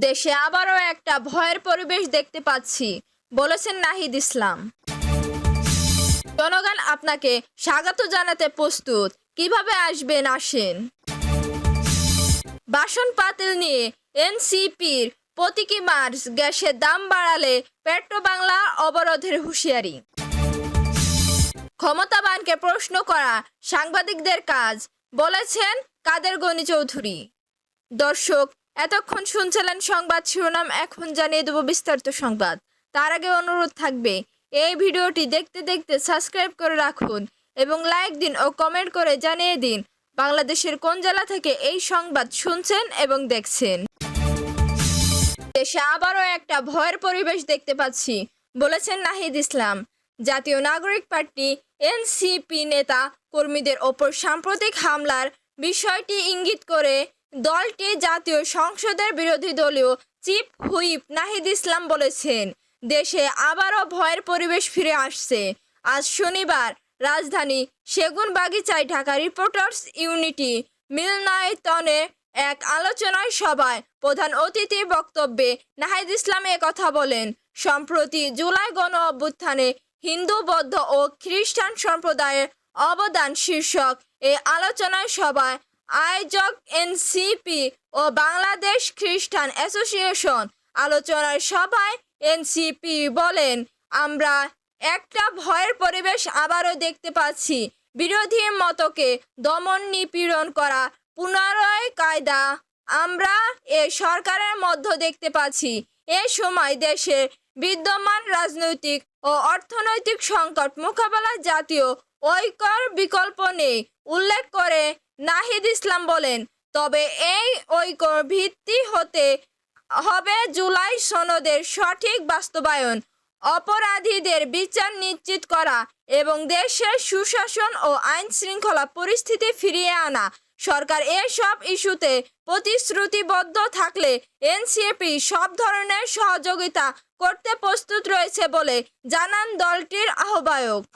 দেশে আবারও একটা ভয়ের পরিবেশ দেখতে পাচ্ছি, বলেছেন নাহিদ ইসলাম। জনগণ আপনাকে স্বাগত জানাতে প্রস্তুত, কিভাবে আসবেন আসেন। বাসন পাতিল নিয়ে এনসিপির প্রতীকী মার্চ, গ্যাসের দাম বাড়ালে পেট্রোবাংলা অবরোধের হুঁশিয়ারি। ক্ষমতাবানকে প্রশ্ন করা সাংবাদিকদের কাজ, বলেছেন কাদের গনি চৌধুরী। দর্শক, এতক্ষণ শুনছিলেন সংবাদ শিরোনাম, এখন জানিয়ে দেব বিস্তারিত সংবাদ। তার আগে অনুরোধ থাকবে, এই ভিডিওটি দেখতে দেখতে সাবস্ক্রাইব করে রাখুন এবং লাইক দিন ও কমেন্ট করে জানিয়ে দিন বাংলাদেশের কোন জেলা থেকে এই সংবাদ শুনছেন এবং দেখছেন। দেশে আবারও একটা ভয়ের পরিবেশ দেখতে পাচ্ছি, বলেছেন নাহিদ ইসলাম। জাতীয় নাগরিক পার্টি এনসিপি নেতা কর্মীদের ওপর সাম্প্রতিক হামলার বিষয়টি ইঙ্গিত করে দলটি জাতীয় সংসদের বিরোধী দলীয় চিফ হুইপ নাহিদ ইসলাম বলেছেন, দেশে আবারও ভয়ের পরিবেশ ফিরে আসছে। আজ শনিবার রাজধানী সেগুনবাগিচায় ঢাকা রিপোর্টার্স ইউনিটি মিলনায়তনে এক আলোচনায় সভায় প্রধান অতিথির বক্তব্যে নাহিদ ইসলাম কথা বলেন। সম্প্রতি জুলাই গণ অভ্যুত্থানে হিন্দু, বৌদ্ধ ও খ্রিস্টান সম্প্রদায়ের অবদান শীর্ষক এই আলোচনায় সভায় আয়োজক এনসিপি ও বাংলাদেশ খ্রিস্টান অ্যাসোসিয়েশন। আলোচনার সভায় এনসিপি বলেন, আমরা একটা ভয়ের পরিবেশ আবারও দেখতে পাচ্ছি। বিরোধী মতকে দমন নিপীড়ন করা পুনরায় কায়দা আমরা এ সরকারের মধ্যে দেখতে পাচ্ছি। এ সময় দেশে বিদ্যমান রাজনৈতিক ও অর্থনৈতিক সংকট মোকাবেলায় জাতীয় ঐক্যর বিকল্প নেই উল্লেখ করে নাহিদ ইসলাম বলেন, তবে এই ঐক্যর ভিত্তি হতে হবে জুলাই সনদের সঠিক বাস্তবায়ন, অপরাধীদের বিচার নিশ্চিত করা এবং দেশের সুশাসন ও আইন শৃঙ্খলা পরিস্থিতি ফিরিয়ে আনা। সরকার এসব ইস্যুতে প্রতিশ্রুতিবদ্ধ থাকলে এনসিপি সব ধরনের সহযোগিতা করতে প্রস্তুত রয়েছে বলে জানান দলটির আহ্বায়ক।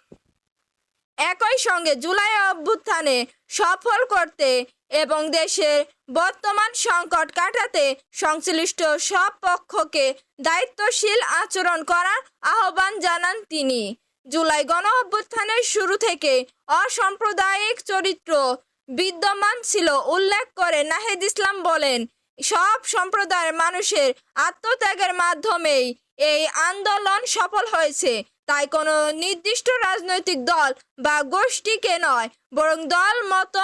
একই সঙ্গে জুলাই অভ্যুত্থানে সফল করতে এবং দেশের বর্তমান সংকট কাটাতে সংশ্লিষ্ট সব পক্ষকে দায়িত্বশীল আচরণ করার আহ্বান জানান তিনি। জুলাই গণ অভ্যুত্থানের শুরু থেকে অসাম্প্রদায়িক চরিত্র বিদ্যমান ছিল উল্লেখ করে নাহিদ ইসলাম বলেন, সব সম্প্রদায়ের মানুষের আত্মত্যাগের মাধ্যমেই এই আন্দোলন সফল হয়েছে। তাই কোনো নির্দিষ্ট রাজনৈতিক দল বা গোষ্ঠীকে নয়, বরং দল মত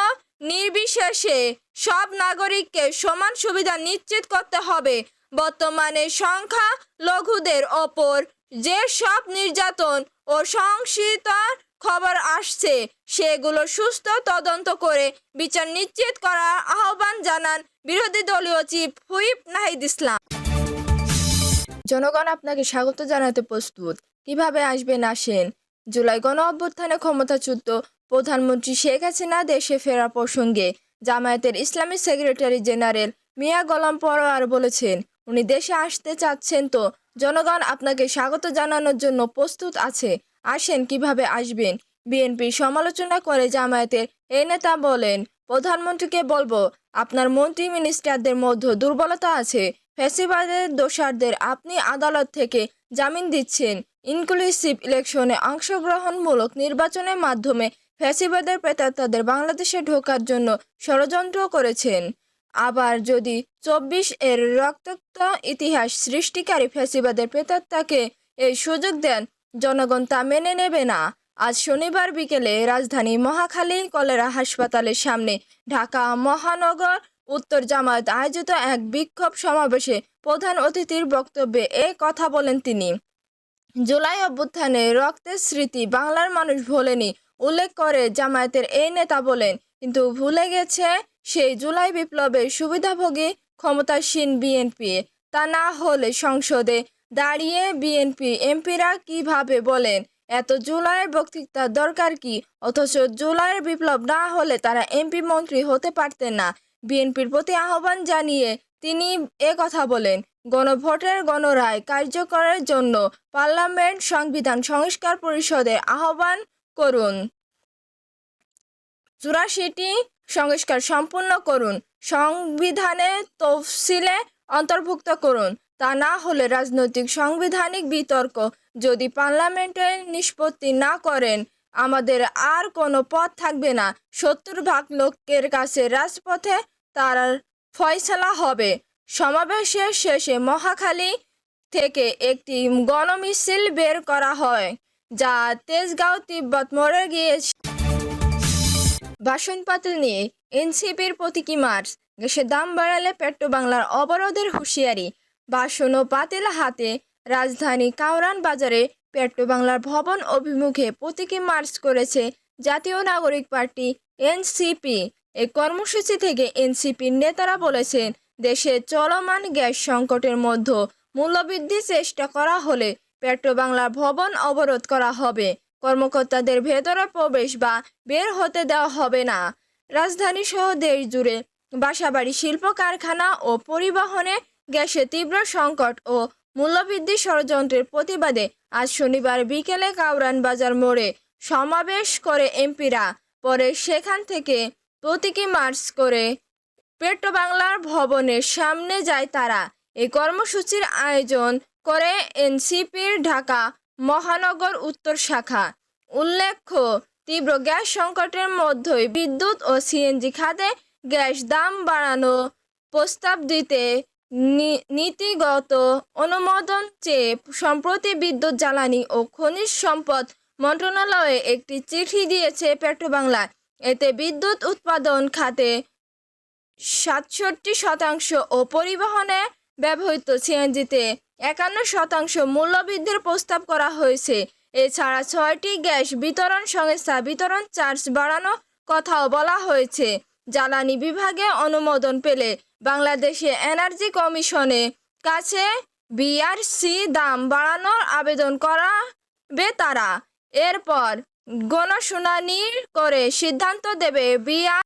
নির্বিশেষে সব নাগরিককে সমান সুবিধা নিশ্চিত করতে হবে। বর্তমানে সংখ্যা লঘুদের ওপর যে সব নির্যাতন ও সহিংসতার খবর আসছে, সেগুলো সুস্থ তদন্ত করে বিচার নিশ্চিত করার আহ্বান জানান বিরোধী দলীয় চিফ হুইপ নাহিদ ইসলাম। জনগণ আপনাকে স্বাগত জানাতে প্রস্তুত, কিভাবে আসবেন আসেন। জুলাই গণ অভ্যুত্থানে ক্ষমতাচ্যুত প্রধানমন্ত্রী শেখ হাসিনা দেশে ফেরা প্রসঙ্গে জামায়াতের ইসলামী সেক্রেটারি জেনারেল মিয়া গোলাম পরোয়ার বলেছেন, উনি দেশে আসতে চাচ্ছেন, তো জনগণ আপনাকে স্বাগত জানানোর জন্য প্রস্তুত আছে, আসেন, কিভাবে আসবেন। বিএনপির সমালোচনা করে জামায়াতের এই নেতা বলেন, প্রধানমন্ত্রীকে বলবো, আপনার মন্ত্রী মিনিস্টারদের মধ্যে দুর্বলতা আছে। ফ্যাসিবাদের দোষরদের আপনি আদালত থেকে জামিন দিচ্ছেন। ইনক্লুসিভ ইলেকশনে অংশগ্রহণমূলক নির্বাচনের মাধ্যমে ফ্যাসিবাদের প্রেতাত্মাদের বাংলাদেশে ঢোকার জন্য ষড়যন্ত্র করেছেন। আবার যদি 24 রক্তাক্ত ইতিহাস সৃষ্টিকারী ফ্যাসিবাদের প্রেতাত্মাকে এই সুযোগ দেন, জনগণ তা মেনে নেবে না। আজ শনিবার বিকেলে রাজধানী মহাখালী কলেরা হাসপাতালের সামনে ঢাকা মহানগর উত্তর জামায়াত আয়োজিত এক বিক্ষোভ সমাবেশে প্রধান অতিথির বক্তব্যে এ কথা বলেন তিনি। জুলাই অভ্যুত্থানে রক্তের স্মৃতি বাংলার মানুষ ভোলেনি উল্লেখ করে জামায়াতের এই নেতা বলেন, কিন্তু ভুলে গেছে সেই জুলাই বিপ্লবের সুবিধাভোগী ক্ষমতাসীন বিএনপি। তা না হলে সংসদে দাঁড়িয়ে বিএনপি এমপিরা কিভাবে বলেন এত জুলাইয়ের বক্তৃতার দরকার কি, অথচ জুলাইয়ের বিপ্লব না হলে তারা এমপি মন্ত্রী হতে পারতেন না। বিএনপির প্রতি আহ্বান জানিয়ে তিনি কথা বলেন, গণভোটের গণরায় কার্যকরের জন্য পার্লামেন্ট সংবিধান সংস্কার পরিষদের আহ্বান করুন, 84টি সংস্কার সম্পূর্ণ করুন, সংবিধানে তফসিলে অন্তর্ভুক্ত করুন। তা না হলে রাজনৈতিক সাংবিধানিক বিতর্ক যদি পার্লামেন্টে নিষ্পত্তি না করেন, আমাদের আর কোনো পথ থাকবে না। 70 ভাগ লোকের কাছে রাজপথে তার ফয়সালা হবে। সমাবেশের শেষে মহাখালী থেকে একটি গণমিছিল বের করা হয়, যা তেজগাঁও তিব্বত মোড়ে গিয়ে বাসন পাতিল নিয়ে এনসিপির প্রতীকী মার্চ। গ্যাসের দাম বাড়ালে পেট্রোবাংলার অবরোধের হুঁশিয়ারি। বাসন ও পাতিল হাতে রাজধানী কাউরান বাজারে পেট্রোবাংলার ভবন অভিমুখে প্রতীকী মার্চ করেছে জাতীয় নাগরিক পার্টি এনসিপি। এই কর্মসূচি থেকে এনসিপির নেতারা বলেছেন, দেশে চলমান গ্যাস সংকটের মধ্যে মূল্যবৃদ্ধির চেষ্টা করা হলে পেট্রোবাংলার ভবন অবরোধ করা হবে। কর্মকর্তাদের ভেতরে প্রবেশ বা বের হতে দেওয়া হবে না। রাজধানী সহ দেশ জুড়ে বাসাবাড়ি, শিল্প কারখানা ও পরিবহনে গ্যাসের তীব্র সংকট ও মূল্যবৃদ্ধি ষড়যন্ত্রের প্রতিবাদে আজ শনিবার বিকেলে কাউরান বাজার মোড়ে সমাবেশ করে এমপিরা। পরে সেখান থেকে প্রতীকী মার্চ করে পেট্রোবাংলার ভবনের সামনে যায় তারা। এই কর্মসূচির আয়োজন করে এনসিপির ঢাকা মহানগর উত্তর শাখা। উল্লেখ্য, তীব্র গ্যাস সংকটের মধ্যেই বিদ্যুৎ ও সিএনজি খাতে গ্যাস দাম বাড়ানো প্রস্তাব দিতে নীতিগত অনুমোদন চেয়ে সম্প্রতি বিদ্যুৎ, জ্বালানি ও খনিজ সম্পদ মন্ত্রণালয়ে একটি চিঠি দিয়েছে পেট্রোবাংলা। এতে বিদ্যুৎ উৎপাদন খাতে 67% ও পরিবহনে ব্যবহৃত সিএনজিতে 51% মূল্যবৃদ্ধির প্রস্তাব করা হয়েছে। এছাড়া 6টি গ্যাস বিতরণ সংস্থা বিতরণ চার্জ বাড়ানোর কথাও বলা হয়েছে। জ্বালানি বিভাগে অনুমোদন পেলে বাংলাদেশে এনার্জি কমিশনের কাছে বিআরসি দাম বাড়ানোর আবেদন করাবে তারা। এরপর গণশুনানি করে সিদ্ধান্ত দেবে বিআর।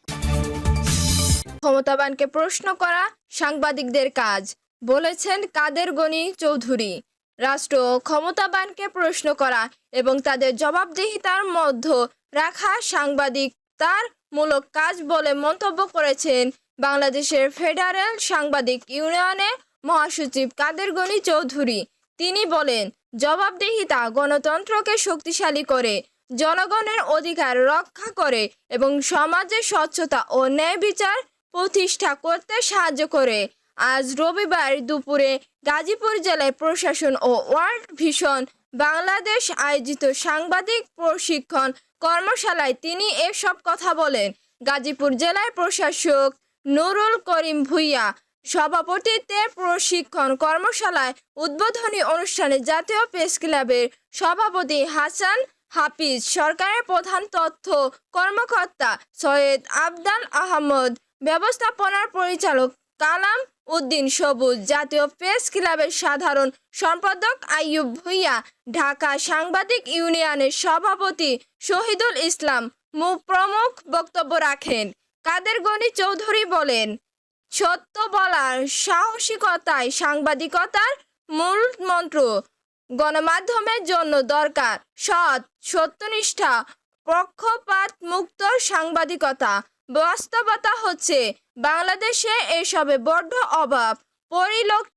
ক্ষমতাবানকে প্রশ্ন করা সাংবাদিকদের কাজ, বলেছেন কাদের গনি চৌধুরী। রাষ্ট্র ক্ষমতাবানকে প্রশ্ন করা এবং তাদের জবাবদিহিতার মধ্যে রাখা সাংবাদিকতার মূলক কাজ বলে মন্তব্য করেছেন বাংলাদেশের ফেডারেল সাংবাদিক ইউনিয়নের মহাসচিব কাদের গনি চৌধুরী। তিনি বলেন, জবাবদিহিতা গণতন্ত্রকে শক্তিশালী করে, জনগণের অধিকার রক্ষা করে এবং সমাজে স্বচ্ছতা ও ন্যায় বিচার প্রতিষ্ঠা করতে সাহায্য করে। আজ রবিবার দুপুরে গাজীপুর জেলায় প্রশাসন ও ওয়ার্ল্ড ভিশন বাংলাদেশ আয়োজিত সাংবাদিক প্রশিক্ষণ কর্মশালায় তিনি এসব কথা বলেন। গাজীপুর জেলার প্রশাসক নুরুল করিম ভূঁইয়া সভাপতিত্বে প্রশিক্ষণ কর্মশালায় উদ্বোধনী অনুষ্ঠানে জাতীয় প্রেস ক্লাবের সভাপতি হাসান হাফিজ, সরকারের প্রধান তথ্য কর্মকর্তা সৈয়দ আফদাল আহমদ, ব্যবস্থাপনার পরিচালক কালাম উদ্দিন সবুজ, জাতীয় প্রেস ক্লাবের সাধারণ সম্পাদক আইয়ুব ভূঁইয়া, ঢাকা সাংবাদিক ইউনিয়নের সভাপতি শহীদুল ইসলাম প্রমুখ বক্তব্য রাখেন। কাদের গনি চৌধুরী বলেন, সত্য বলার সাহসিকতাই সাংবাদিকতার মূল মন্ত্র। গণমাধ্যমের জন্য দরকার সৎ, সত্যনিষ্ঠা, পক্ষপাত মুক্ত সাংবাদিকতা। বাস্তবতা হচ্ছে বাংলাদেশে এসবে বড্ড অভাব পরিলক্ষিত